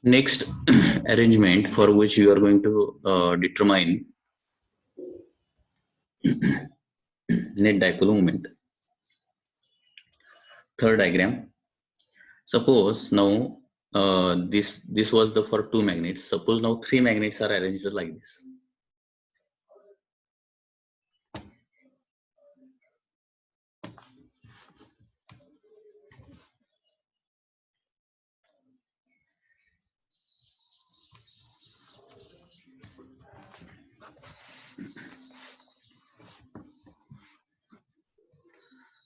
Next arrangement for which you are going to determine net dipole moment. Third diagram. Suppose now this was the for two magnets. Suppose now three magnets are arranged like this.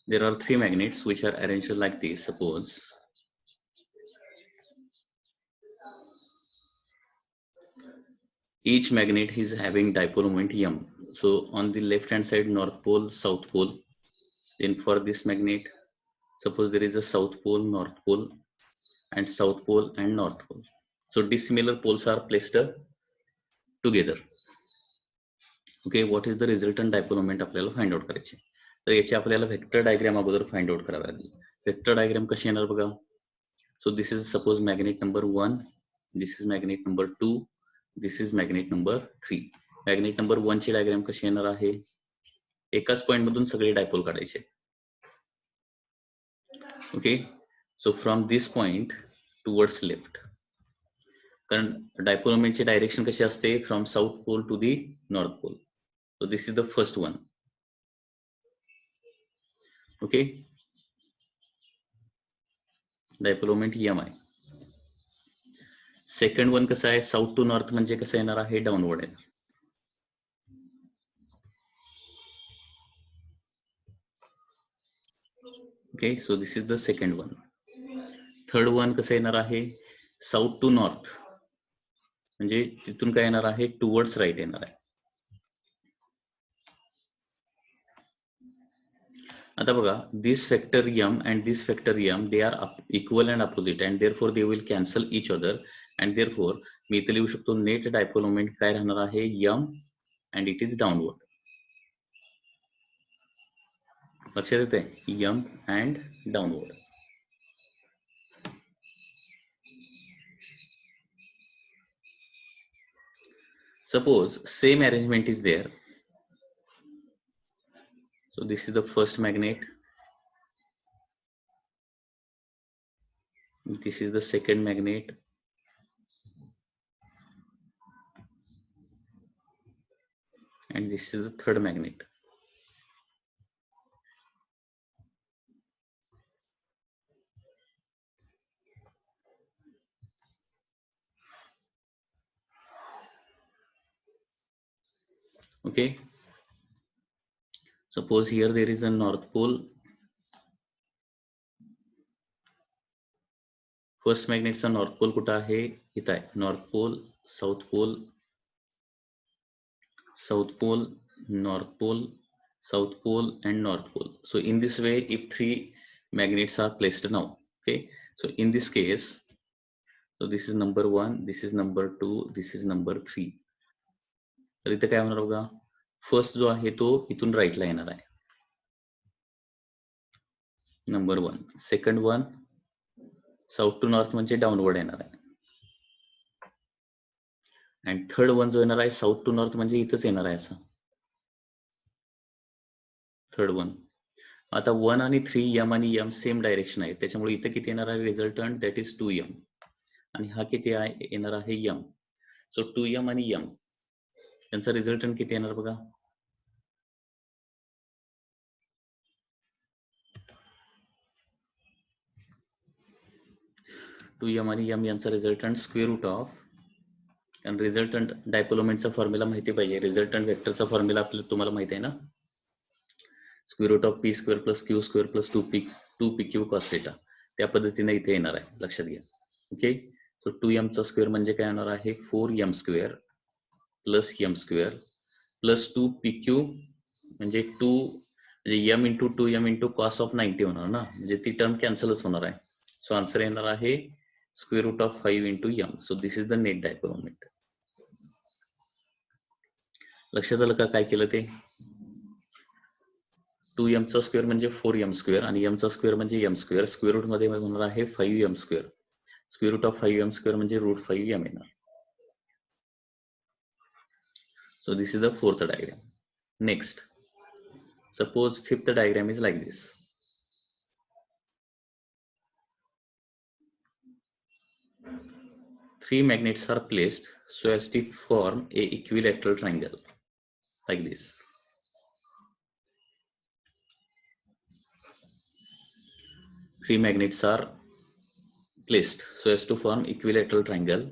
There are three magnets which are arranged like this. Suppose each magnet is having dipole moment m. So on the left hand side, north pole, south pole. Then for this magnet, suppose there is a south pole, north pole, and south pole and north pole. So dissimilar poles are placed together. Okay, what is the resultant dipole moment आपल्याला find out करायचे. तर याची आपल्याला vector diagram अगोदर find out करावी लागेल. Vector diagram कशी येणार बघा. So this is suppose magnet number 1, this is magnet number 2, this is magnet number 3. Magnet number 1 ची डायग्राम कशी येणार आहे. एकाच पॉइंट मधून सगळे डायपोल काढायचे. Okay, so from this point towards left. कारण डायपोल मोमेंटची डायरेक्शन कशी असते. From south pole to the north pole. So this is the first one. Okay, dipole moment m आहे. सेकंड वन कसं आहे. साऊथ टू नॉर्थ म्हणजे कसं येणार आहे. डाऊनवर्ड आहे. Okay, so this is the second one. Third one कसं येणार आहे. साऊथ टू नॉर्थ म्हणजे तिथून काय येणार आहे. टुवर्ड्स राईट येणार आहे. आता बघा, दिस factor m and this factor m, they are equal and opposite and therefore they will cancel each other and therefore मी इथे लिहू शकतो नेट डायपोल मोमेंट काय राहणार आहे. m and it is downward. लक्षात येते. m and downward. Suppose same arrangement is there. So this is the first magnet. This is the second magnet. And this is the third magnet. Okay. Suppose here there is a north pole. First magnet चा north pole कुठं आहे. इथं आहे. North pole, south pole, south pole, north pole, south pole and north pole. So in this way, if three magnets are placed now, okay. So in this case, so this is number 1, this is number 2, this is number 3. तर इथे काय होणार बघा. First जो आहे तो इथून राईटला येणार आहे. Number 1. Second one south to north म्हणजे डाऊनवर्ड येणार आहे. अँड थर्ड वन जो येणार आहे साऊथ टू नॉर्थ म्हणजे इथंच येणार आहे असा. Third one. आता 1 आणि 3 m आणि m सेम डायरेक्शन आहे त्याच्यामुळे इथं किती येणार आहे रिझल्टंट. दॅट इज 2m आणि हा किती आहे येणार आहे m. सो 2m आणि m यांचा रिझल्टंट किती येणार बघा. टू एम आणि m यांचा रिझल्टंट स्क्वेअर रूट ऑफ. आणि रिझल्टंट डायपोल मोमेंटचा फॉर्म्युला माहिती पाहिजे. रिझल्टंट वेक्टरचा फॉर्म्युला आपल्याला तुम्हाला माहिती आहे ना. Square root of p square plus q square plus 2pq cos theta. त्या पद्धतीने इथे येणार आहे. लक्षात घ्या. ओके, सो 2m चा स्क्वेअर म्हणजे काय येणार आहे 4m square plus m square plus 2pq म्हणजे 2 म्हणजे m into 2m into cos of 90 होणार ना. म्हणजे ती टर्म कॅन्सलच होणार आहे. सो आन्सर येणार आहे square root of 5 into m. So this is the net dipole moment. लक्षात आलं का काय केलं ते. 2m चा स्क्वेअर म्हणजे 4m स्क्वेअर आणि m चा स्क्वेअर म्हणजे m स्क्वेअर. स्क्वेअर रूट मध्ये होणार आहे 5m square. Square root of 5m square म्हणजे √5m येणार. So this is the fourth diagram. Next, suppose fifth diagram is like this. Three magnets are placed so as to form a equilateral triangle like this. Three magnets are placed so as to form equilateral triangle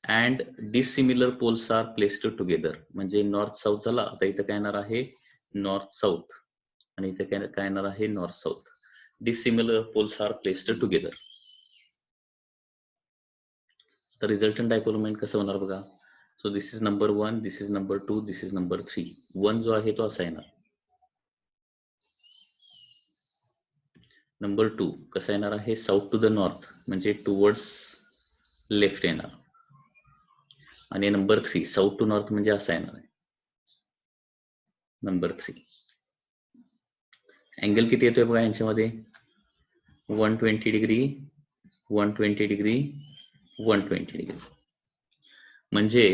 and dissimilar poles are placed together. म्हणजे north south झाला. आता इथं काय येणार आहे north south आणि इथं काय येणार आहे north south. Dissimilar poles are placed together. तर रिझल्टंट डायपोल मोमेंट कसं होणार बघा. So this is number 1, this is number 2, this is number 3. 1 जो आहे तो असा येणार. नंबर 2 कसा येणार आहे साऊथ टू द नॉर्थ म्हणजे टुवर्ड्स लेफ्ट येणार. आणि नंबर 3 साऊथ टू नॉर्थ म्हणजे असा येणार आहे. नंबर 3 अँगल किती येतोय बघा यांच्यामध्ये 120 डिग्री 120 डिग्री 120 डिग्री. म्हणजे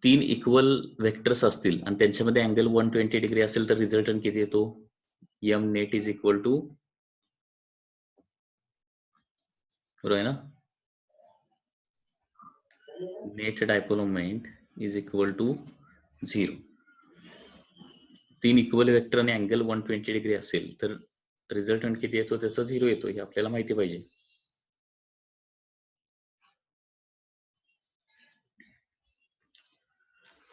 3 इक्वल वेक्टर्स असतील आणि त्यांच्यामध्ये अँगल 120 डिग्री असेल तर रिझल्टंट किती येतो m net is equal to बरोबर आहे ना net dipole moment is equal to 0. 3 equal vector आणि अँगल 120 डिग्री असेल तर रिझल्टंट किती येतो त्याचा 0 येतो हे आपल्याला माहिती पाहिजे.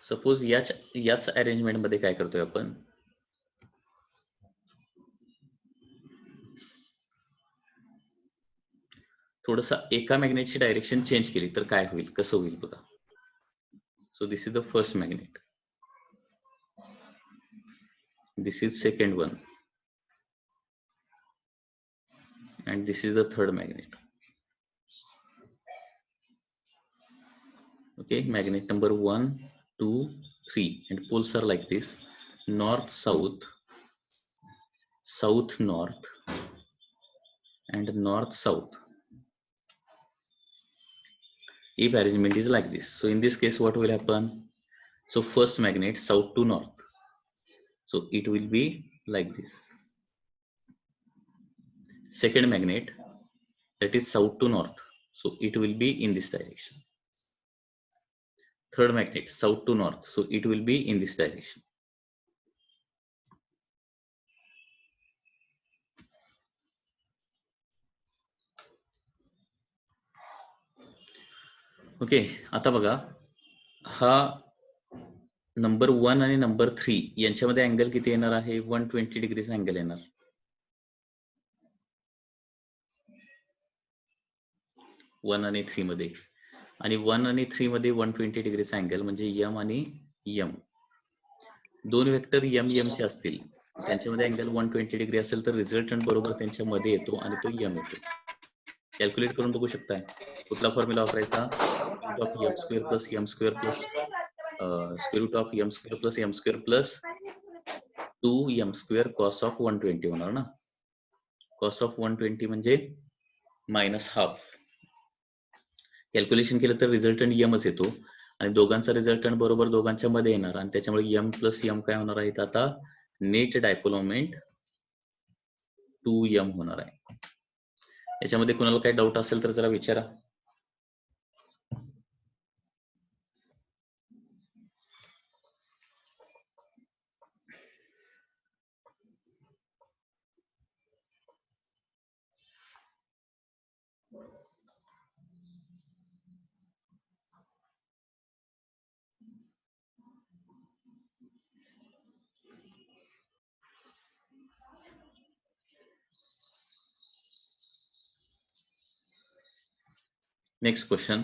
सपोज याच अरेंजमेंट मध्ये काय करतोय आपण थोडसा एका मॅग्नेटची डायरेक्शन चेंज केली तर काय होईल कसं होईल बघा. So this is the first magnet, this is second one and this is the third magnet. Okay, magnet number 1 2 3 and poles are like this: north south, south north and north south. If arrangement is like this, so in this case what will happen? So first magnet south to north, so it will be like this. Second magnet that is south to north, so it will be in this direction. Third magnet south to north, so it will be in this direction. Okay, आता बघा हा number 1 आणि number 3 यांच्यामध्ये angle किती येणार आहे 120 डिग्रीचा angle येणार. 1 आणि 3 मध्ये आणि 1 आणि 3 मध्ये 120 डिग्रीचा अँगल म्हणजे m आणि m. दोन वेक्टर m m चे असतील त्यांच्यामध्ये अँगल 120 डिग्री असेल तर रिझल्टंट बरोबर त्यांच्या मध्ये येतो आणि तो m येतो. कॅल्क्युलेट करून बघू शकताय कुठला फॉर्म्युला वापरायचा m square plus m square plus square root of m square plus m square plus 2m square cos of 120 होणार ना. कॉस ऑफ 120 म्हणजे मायनस हाफ. कॅल्क्युलेशन केलं तर रिझल्टंट mच येतो आणि दोघांचा रिझल्टंट बरोबर दोघांच्या मध्ये येणार आणि त्याच्यामुळे m प्लस m काय होणार आहे आता नेट डायपोल मोमेंट 2m होणार आहे. याच्यामध्ये कोणाला काही डाऊट असेल तर जरा विचारा. Next question.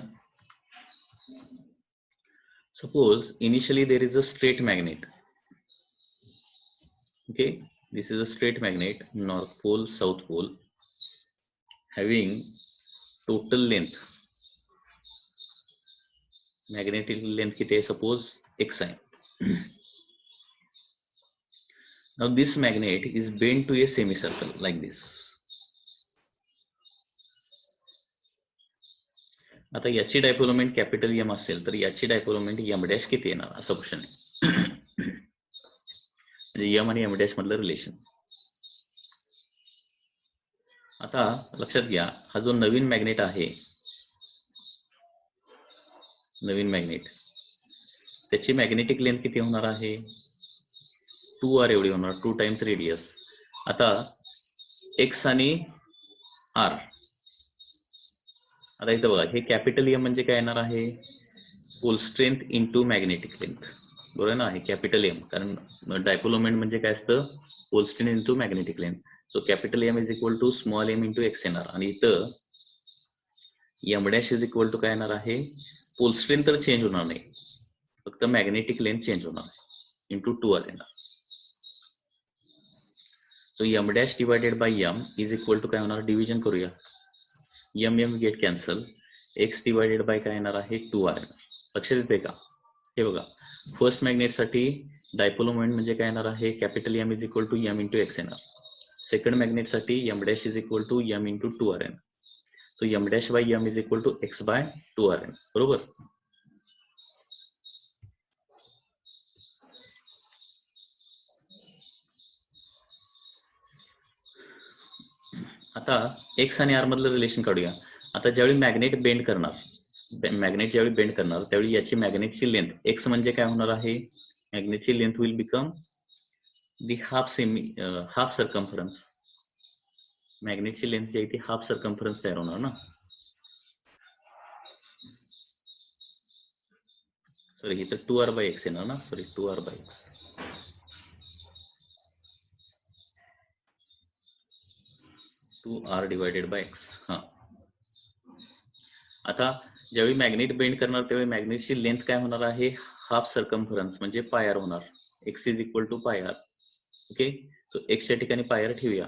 Suppose initially there is a straight magnet. Okay, this is a straight magnet, north pole, south pole, having total length. Magnetic length किती आहे? Suppose x आहे. Now this magnet is bent to a semicircle like this. आता याची dipole moment capital M असेल तर याची dipole moment M dash किती येणार असा क्वेश्चन आहे. म्हणजे एम आणि एम डॅश मधलं रिलेशन. आता लक्षात घ्या, हा जो नवीन मॅग्नेट आहे, नवीन मॅग्नेट, त्याची मॅग्नेटिक लेंथ किती होणार आहे? 2r एवढी होणार, 2 टाइम्स रेडियस. आता x आणि r, आता इथं बघा, हे कॅपिटल एम म्हणजे काय येणार आहे? Pole strength into magnetic length, बरोबर ना? हे कॅपिटल एम, कारण डायपोल मोमेंट म्हणजे काय असतं? Pole strength into magnetic length. So capital M is equal to small M into X येणार. आणि इथं M dash is equal to काय येणार आहे? पोल स्ट्रेंथ तर चेंज होणार नाही, फक्त मॅग्नेटिक लेंथ चेंज होणार आहे, इंटू 2r येणार. So M dash divided by M is equal to काय होणार? डिव्हिजन करूया, M M get cancel, X divided by काय येणार आहे? 2r. लक्षात येते का? हे बघा, फर्स्ट मॅग्नेटसाठी डायपोल मोमेंट म्हणजे काय येणार आहे? Capital M is equal to M into X येणार. सेकंड मॅग्नेटसाठी M dash is equal to M into 2r येणार. So M dash by M is equal to X by 2r येणार, बरोबर? आता एक्स आणि आर मधलं रिलेशन काढूया. आता ज्यावेळी मॅग्नेट बेंड करणार, मॅग्नेट ज्यावेळी बेंड करणार त्यावेळी याची मॅग्नेटची लेंथ एक्स म्हणजे काय होणार आहे? मॅग्नेटची length will become the half circumference. मॅग्नेटची लेंथ जी आहे ती हाफ सर्कम्फरन्स तयार होणार ना. सॉरी, इथं 2r बाय एक्स येणार ना, sorry 2r by X. Two R divided by X. हा, आता ज्यावेळी मॅग्नेट बेंड करणार त्यावेळी मॅग्नेटची लेंथ काय होणार आहे? हाफ सर्कम्फरन्स म्हणजे पाय r होणार. X is equal to pi r. Okay, तो एक्सच्या ठिकाणी पाय r ठेवूया.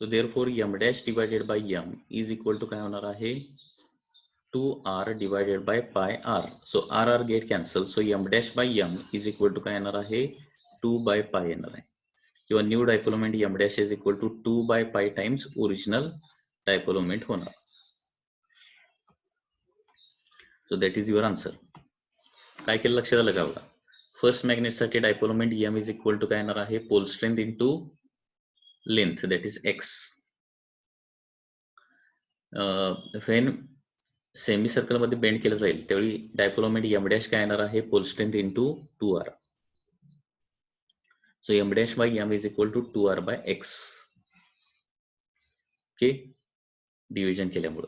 So therefore M dash divided by M is equal to काय होणार आहे? 2r divided by pi r. So R R get cancel, so M dash by M is equal to काय येणार आहे? 2 बाय पाय येणार आहे. किंवा new dipole moment M dash is equal to 2 by pi times original dipole moment होणार. So that is your answer. काय केलं लक्षात आलं का? बघा, फर्स्ट मॅग्नेटसाठी dipole moment M is equal to काय येणार आहे? Pole strength into length, that is X. When semi circle मध्ये बेंड केलं जाईल त्यावेळी डायपोल मोमेंट एम डॅश काय येणार आहे? Pole strength into 2r. So M dash by M is equal to 2r by X. Okay, division केल्यामुळं.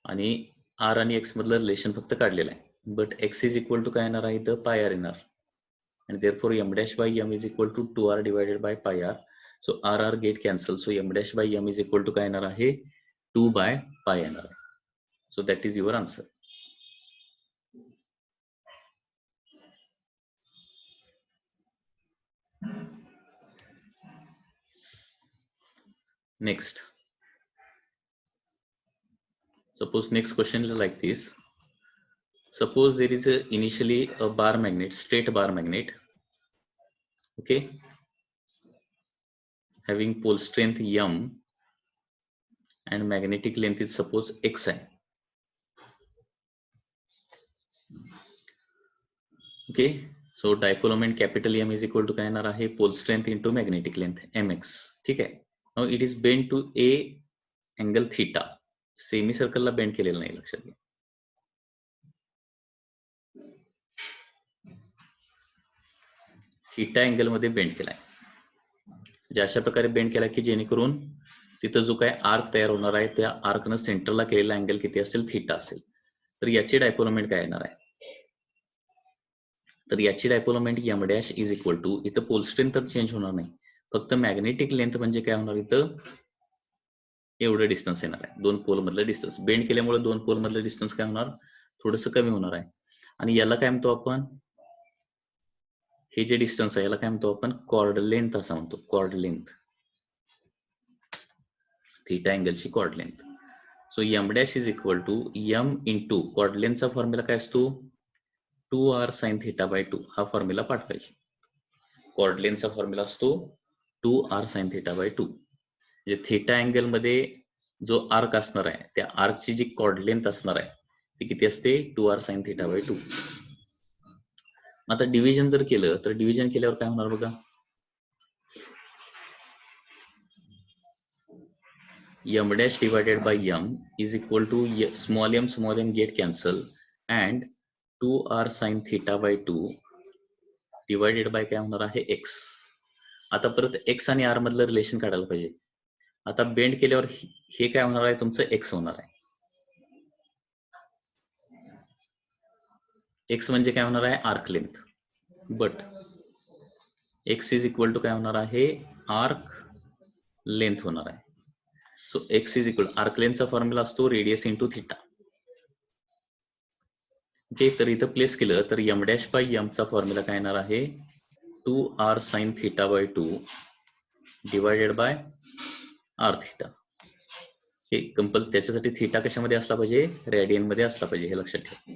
आणि R आणि एक्स मधलं रिलेशन फक्त काढलेलं आहे, but X is equal to काय येणार आहे? इथं पाय r येणार. आणि therefore M dash by M is equal to 2r divided by pi r. So R R get cancel, so M dash by M is equal to काय येणार आहे? 2 by pi येणार. So that is your answer. Next, suppose next question is like this. Suppose there is initially a bar magnet, straight bar magnet, okay, having pole strength m and magnetic length is suppose xi. Okay, so dipole moment capital M is equal to काय येणार आहे? pole strength into magnetic length mx. ठीक आहे. Now it is bent to a angle theta. Semi सर्कलला bend केलेलं नाही, लक्षात घ्या. थीटा अँगल मध्ये बेंड केलाय. म्हणजे अशा प्रकारे बेंड केला की जेणेकरून तिथं जो काय आर्क तयार होणार आहे त्या आर्कनं सेंटरला केलेला अँगल किती असेल? थीटा असेल. तर याची डायपोल मोमेंट काय येणार आहे? तर याची dipole moment M dash is equal to, इथं पोल स्ट्रेंथ तर चेंज होणार नाही, फक्त मॅग्नेटिक लेंथ म्हणजे काय होणार? इथं एवढं डिस्टन्स येणार आहे, दोन पोल मधलं डिस्टन्स. बेंड केल्यामुळे दोन पोल मधलं डिस्टन्स काय होणार? थोडंसं कमी होणार आहे. आणि याला काय म्हणतो आपण? हे जे डिस्टन्स आहे याला काय म्हणतो आपण? कॉर्ड लेंथ असं म्हणतो, कॉर्ड लेंथ. थीटा अँगलची chord length. So M dash is equal to M into chord लेंथचा फॉर्म्युला काय असतो? 2r sin theta by 2. हा फॉर्म्युला पाठवायचा. कॉर्ड लेंथचा फॉर्म्युला असतो 2r sin थीटा बाय 2. म्हणजे थीटा अँगल मध्ये जो आर्क असणार आहे त्या आर्कची जी कॉर्ड लेंथ असणार आहे ती किती असते 2r sin θ by 2. आता डिव्हिजन जर केलं तर डिव्हिजन केल्यावर काय होणार बघा, m dash divided by m is equal to small m get cancel and 2r sin θ by 2 divided by काय होणार आहे x. आता परत x आणि r मधलं रिलेशन काढायला पाहिजे. आता बेंड केल्यावर हे काय होणार आहे तुमचं x होणार आहे. x म्हणजे काय होणार आहे arc length, but x is equal to काय होणार आहे आर्क लेंथ होणार आहे. So x is equal arc लेंथचा फॉर्म्युला असतो रेडियस इंटू थिटा. ओके, तर इथं प्लेस केलं तर m डॅश बाय m चा फॉर्म्युला काय येणार आहे 2r sin θ by 2 divided by r theta. हे त्याच्यासाठी थिटा कशामध्ये असला पाहिजे रेडियन मध्ये असला पाहिजे, हे लक्षात ठेवा.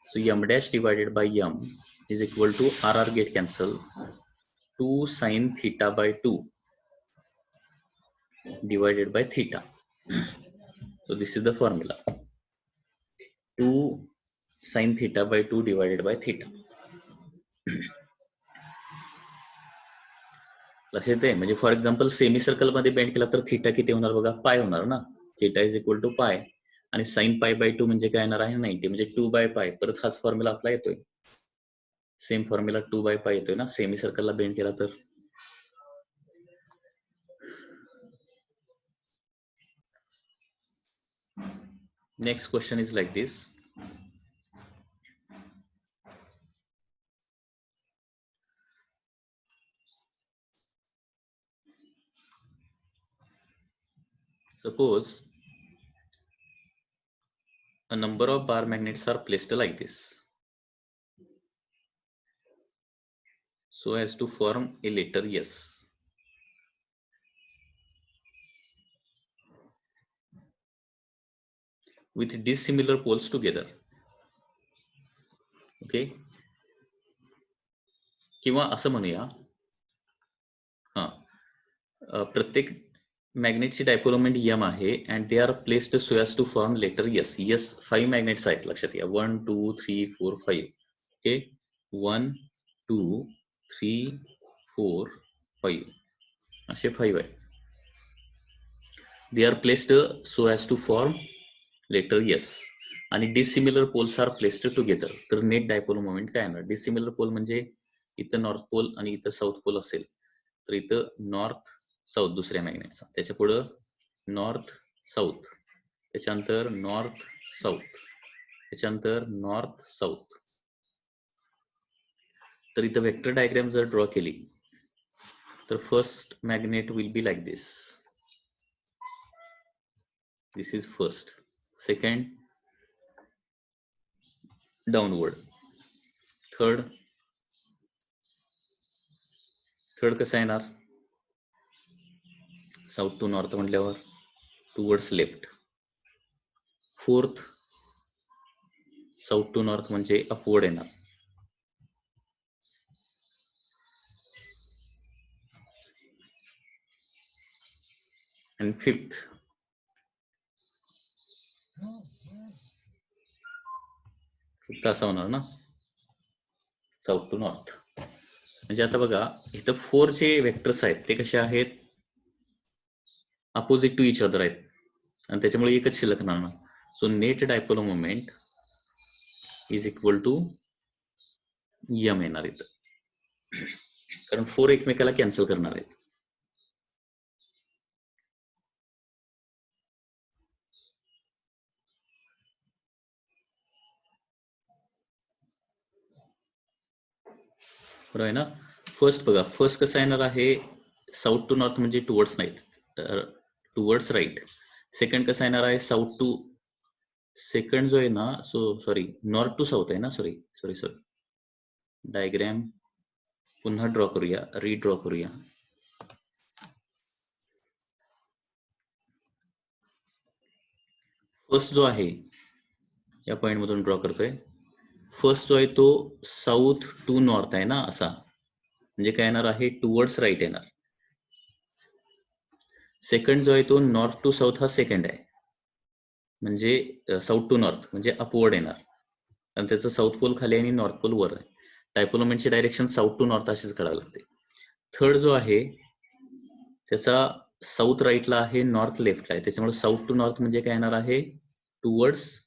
So m dash divided by m is equal to r get cancel 2 sin θ by 2 divided by theta. So this is the formula 2 sin θ by 2 divided by theta. लक्षात आहे. म्हणजे फॉर एक्झाम्पल सेमी सर्कल मध्ये bend केला तर theta किती होणार बघा पाय होणार ना. थिटा इज इक्वल टू पाय आणि साइन पाय बाय 2 म्हणजे काय येणार आहे 90 म्हणजे 2 बाय पाय. परत हाच फॉर्म्युला आपला येतोय, सेम फॉर्म्युला 2 बाय पाय येतोय ना सेमी सर्कलला बेंड केला तर. Next question is like this. Suppose a number of bar magnets are placed like this so as to form a letter S. With dissimilar poles together. Okay, किंवा असं म्हणूया हा प्रत्येक मॅग्नेटची डायपोल मोमेंट m आहे and they are placed so as to form letter S. S 5 magnets आहेत लक्षात घ्या 1 2 3 4 5. ओके 1 2 3 4 5 असे 5 आहे. They are placed so as to form letter S आणि dissimilar poles are placed together. तर नेट डायपोल मोमेंट काय येणार. डिसिमिलर पोल म्हणजे इथं नॉर्थ पोल आणि इथं साऊथ पोल असेल तर इथं नॉर्थ साऊथ दुसऱ्या मॅग्नेटचा, त्याच्या पुढं नॉर्थ साऊथ, त्याच्यानंतर नॉर्थ साऊथ, त्याच्यानंतर नॉर्थ साऊथ. तर इथं वेक्टर डायग्राम जर ड्रॉ केली तर first magnet will be like this. This is first, second downward, third कसं येणार साऊथ टू नॉर्थ म्हटल्यावर towards left. Fourth south to north म्हणजे अपवर्ड येणार. आणि फिफ्थ असं होणार ना साऊथ टू नॉर्थ. म्हणजे आता बघा इथं 4 जे वेक्टर्स आहेत ते कसे आहेत अपोजिट टू इच अदर आहेत आणि त्याच्यामुळे एकच शिल्लक राहणार. So net dipole moment is equal to m येणार इथं, कारण 4 एकमेकाला कॅन्सल करणार आहेत. बरोबर आहे ना. फर्स्ट बघा, फर्स्ट कसं येणार आहे साऊथ टू नॉर्थ म्हणजे टुवर्ड्स नाहीत टुवर्ड्स राईट. सेकंड कसं येणार आहे साऊथ टू, सेकंड जो आहे ना सॉरी नॉर्थ टू साऊथ आहे ना, सॉरी डायग्राम पुन्हा ड्रॉ करूया, रीड्रॉ करूया. फर्स्ट जो आहे या पॉइंट मधून ड्रॉ करतोय, फर्स्ट जो आहे तो साऊथ टू नॉर्थ आहे ना असा, म्हणजे काय येणार आहे टुवर्ड्स राईट येणार. सेकंड जो आहे तो नॉर्थ टू साऊथ हा सेकंड आहे, म्हणजे साऊथ टू नॉर्थ म्हणजे अपवर्ड येणार, कारण त्याचं साऊथ पोल खाली आणि नॉर्थ पोल वर आहे. डायपोल मोमेंटची डायरेक्शन साऊथ टू नॉर्थ अशीच काढावी लागते. थर्ड जो आहे त्याचा साऊथ राईटला आहे, नॉर्थ लेफ्टला आहे, त्याच्यामुळे साऊथ टू नॉर्थ म्हणजे काय येणार आहे, टुवर्ड्स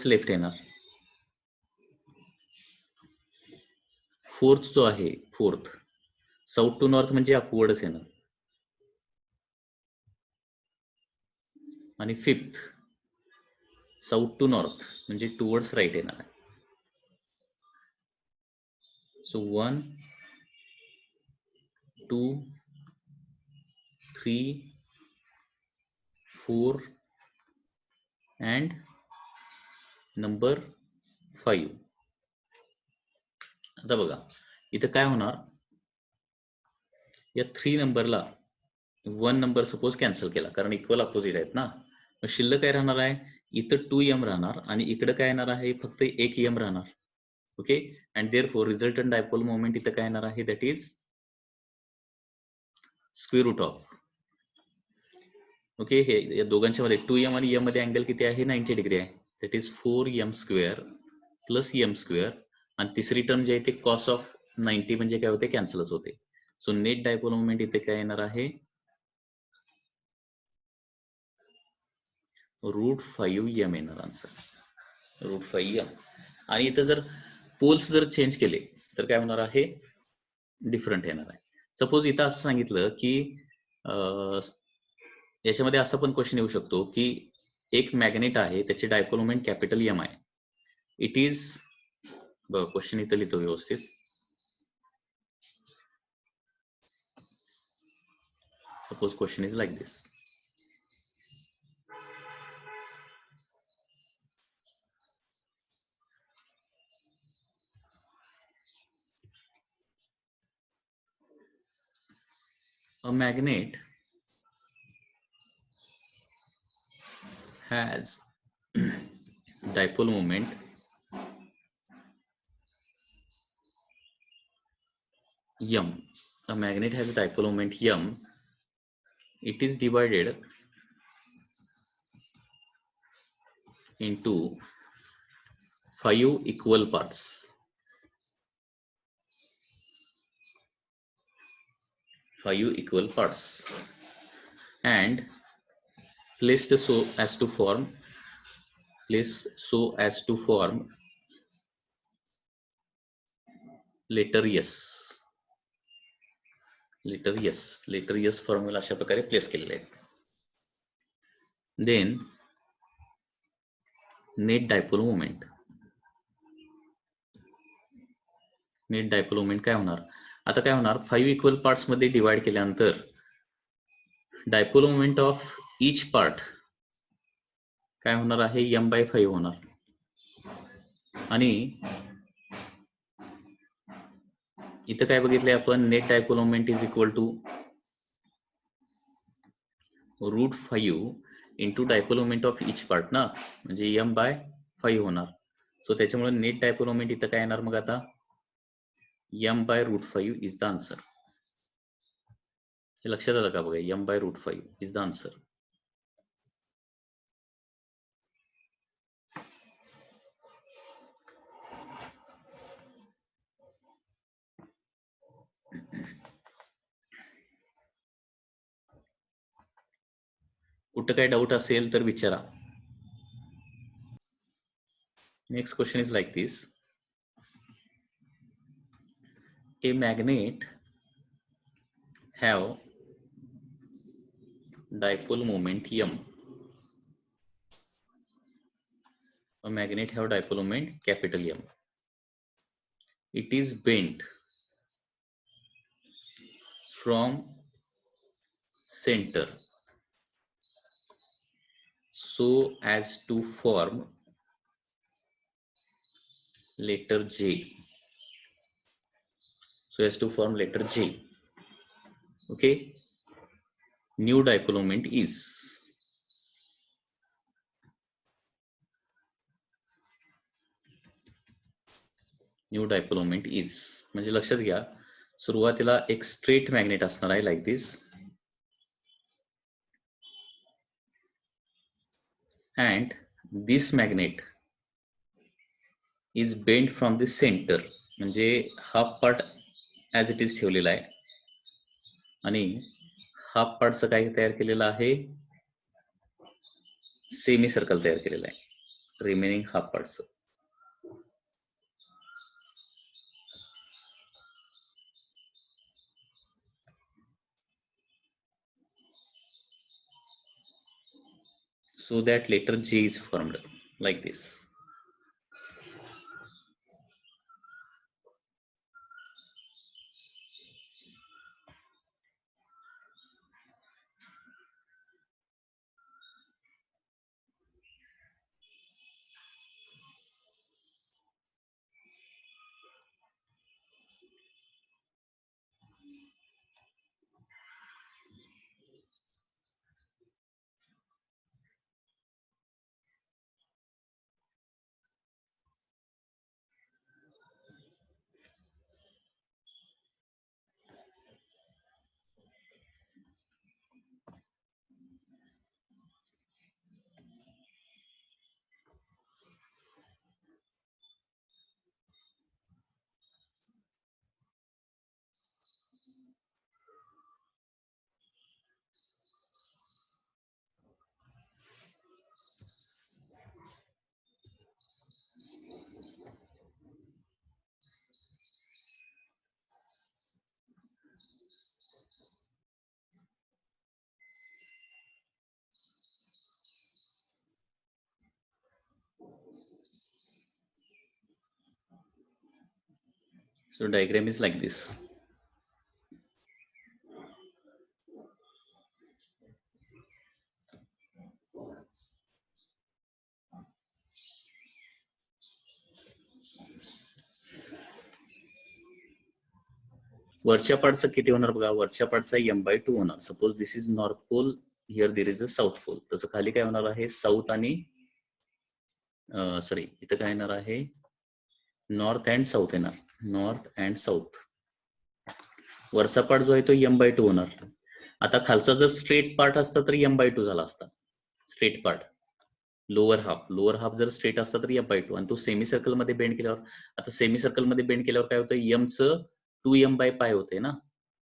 लेफ्ट येणार. फोर्थ जो आहे, फोर्थ साऊथ टू नॉर्थ म्हणजे अपवर्डच येणार. आणि फिफ्थ साऊथ टू नॉर्थ म्हणजे टुवर्ड्स राईट येणार आहे. So 1 2 3 4 and number 5. आता बघा इथं काय होणार, या 3 नंबरला 1 नंबर सपोज कॅन्सल केला, कारण इक्वल अपोजिट आहेत ना, मग शिल्लक काय राहणार आहे, इथं 2m राहणार आणि इकडे काय येणार आहे, फक्त 1m राहणार. Okay, and therefore resultant dipole moment इथं काय येणार आहे, that is square root of. Okay, हे या दोघांच्या मध्ये 2m आणि m मध्ये अँगल किती आहे, 90 डिग्री आहे, that is 4m square plus m square, आणि तिसरी टर्म जे आहे ते कॉस ऑफ 90 म्हणजे काय होते, कॅन्सलच होते. सो नेट डायपोल मोमेंट इथे काय येणार आहे, √5m येणार आन्सर, √5m. आणि इथं जर पोल्स जर चेंज केले तर काय होणार आहे, डिफरंट येणार आहे. सपोज इथं असं सांगितलं की याच्यामध्ये असं पण क्वेश्चन येऊ शकतो की एक मॅग्नेट आहे, त्याची डायपोल मोमेंट कॅपिटल M आहे. इट इज, बघा क्वेश्चन इथं लिहितो व्यवस्थित. Suppose question is like this. A magnet has dipole moment M. A magnet has a dipole moment M. It is divided into 5 equal parts. 5 equal parts and placed so as to form letter S. Letter S formula अशा प्रकारे place केलेले आहे. Then net dipole moment काय होणार, आता काय होणार, 5 equal parts मध्ये डिवाइड केल्यानंतर dipole moment of each part काय होणार आहे, m/5 होणार. आणि इथं काय बघितलंय आपण, net dipole moment is equal to √5 into dipole moment of each part ना, म्हणजे m/5 होणार. सो त्याच्यामुळे नेट डायपोल मोमेंट इथं काय येणार, मग आता m/√5 इज द आन्सर. हे लक्षात आलं का, बघा m/√5 इज द आन्सर. कुठं काय डाऊट असेल तर विचारा. Next question is like this. A magnet have dipole moment M. A magnet have dipole moment capital M. It is bent from center so as to form letter J. Okay. New dipole moment is. New dipole moment is, म्हणजे लक्षात घ्या सुरुवातीला एक straight magnet असणार आहे like this, and this magnet is bend from the centre, म्हणजे half part as it is ठेवलेला आहे आणि हाफ पार्टचं काय तयार केलेलं आहे, सेमी सर्कल तयार केलेलं आहे रिमेनिंग हाफ पार्टचं. So that letter J is formed like this. So diagram is like this. वरच्या पार्टचं किती होणार बघा, वरच्या पार्टचा m/2 होणार. Suppose this is north pole, here there is a south pole, तसं खाली काय होणार आहे, साऊथ आणि सॉरी इथं काय येणार आहे, नॉर्थ अँड साऊथ येणार, नॉर्थ अँड साऊथ. वरचा पार्ट जो आहे तो m/2 होणार. आता खालचा जर स्ट्रेट पार्ट असता तर m/2 झाला असता, स्ट्रेट पार्ट. लोअर हाफ जर स्ट्रेट असता तर m/2, आणि तो सेमी सर्कल मध्ये बेंड केल्यावर, आता सेमी सर्कल मध्ये बेंड केल्यावर काय होतं, m चं 2m/π होते ना,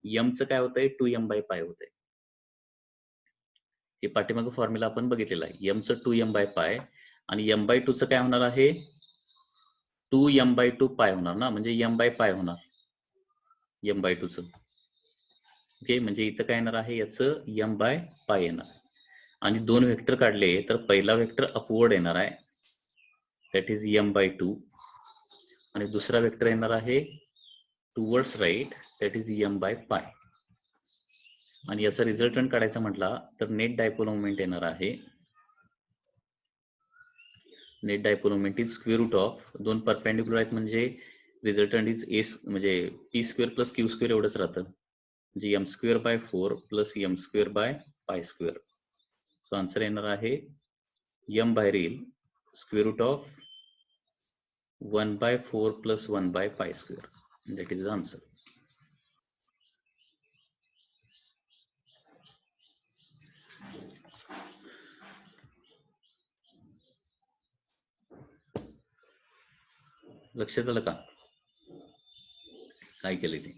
m चं काय होतंय 2m/π होतंय. हे पाठीमागं फॉर्म्युला आपण बघितलेला आहे. m चं 2m/π आणि m/2 चं काय होणार आहे, 2m/2π होणार ना, म्हणजे m/π होणार m/2 चं. ओके, म्हणजे इथं काय येणार आहे, याचं m/π येणार. आणि दोन वेक्टर काढले तर पहिला वेक्टर अपवर्ड येणार आहे, दॅट इज m/2, आणि दुसरा वेक्टर येणार आहे towards right, that is m/π. आणि याचा रिझल्टंट काढायचा म्हटला तर नेट डायपोल मोमेंट येणार आहे, net dipole moment is square root of, दोन परपेंडिक्युलर आहेत म्हणजे रिझल्टंट इज एस, म्हणजे p² + q² एवढंच राहतं, म्हणजे m²/4 + m²/π². सो आन्सर येणार आहे m बाहेर येईल square root of 1/4 + 1/π². That is the answer. लक्षात आलं का काय केलं ते.